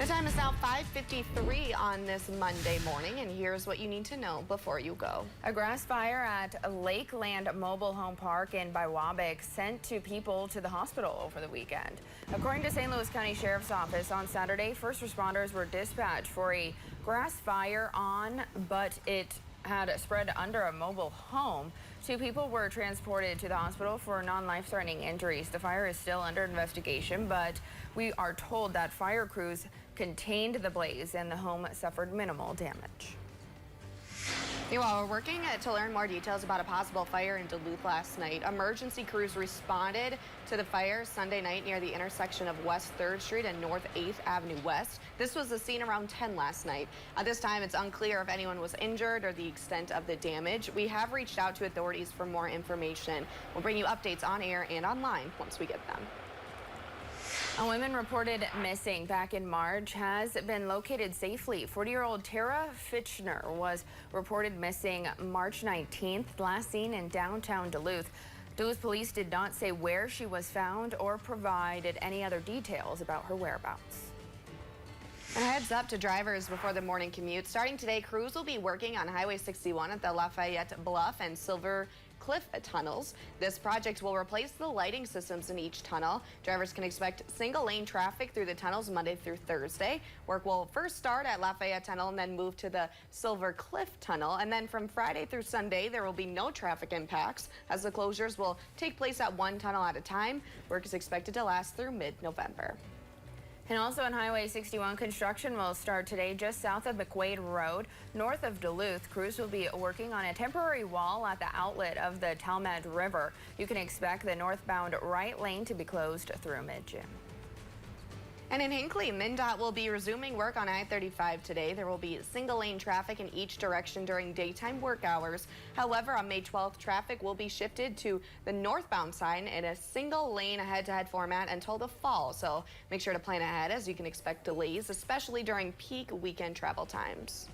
The time is now 5:53 on this Monday morning, and here's what you need to know before you go. A grass fire at Lakeland Mobile Home Park in Biwabik sent two people to the hospital over the weekend. According to St. Louis County Sheriff's Office, on Saturday, first responders were dispatched for a grass fire but it had spread under a mobile home. Two people were transported to the hospital for non-life-threatening injuries. The fire is still under investigation, but we are told that fire crews contained the blaze and the home suffered minimal damage. Meanwhile, we're working to learn more details about a possible fire in Duluth last night. Emergency crews responded to the fire Sunday night near the intersection of West 3rd Street and North 8th Avenue West. This was the scene around 10 last night. At this time, it's unclear if anyone was injured or the extent of the damage. We have reached out to authorities for more information. We'll bring you updates on air and online once we get them. A woman reported missing back in March has been located safely. 40-year-old Tara Fitchner was reported missing March 19th, last seen in downtown Duluth. Duluth police did not say where she was found or provided any other details about her whereabouts. And a heads up to drivers before the morning commute. Starting today, crews will be working on Highway 61 at the Lafayette Bluff and Silver Cliff tunnels. This project will replace the lighting systems in each tunnel. Drivers can expect single-lane traffic through the tunnels Monday through Thursday. Work will first start at Lafayette Tunnel and then move to the Silver Cliff Tunnel. And then from Friday through Sunday, there will be no traffic impacts as the closures will take place at one tunnel at a time. Work is expected to last through mid-November. And also on Highway 61, construction will start today just south of McQuaid Road. North of Duluth, crews will be working on a temporary wall at the outlet of the Talmadge River. You can expect the northbound right lane to be closed through mid-June. And in Hinckley, MnDOT will be resuming work on I-35 today. There will be single-lane traffic in each direction during daytime work hours. However, on May 12th, traffic will be shifted to the northbound side in a single-lane head-to-head format until the fall. So make sure to plan ahead as you can expect delays, especially during peak weekend travel times.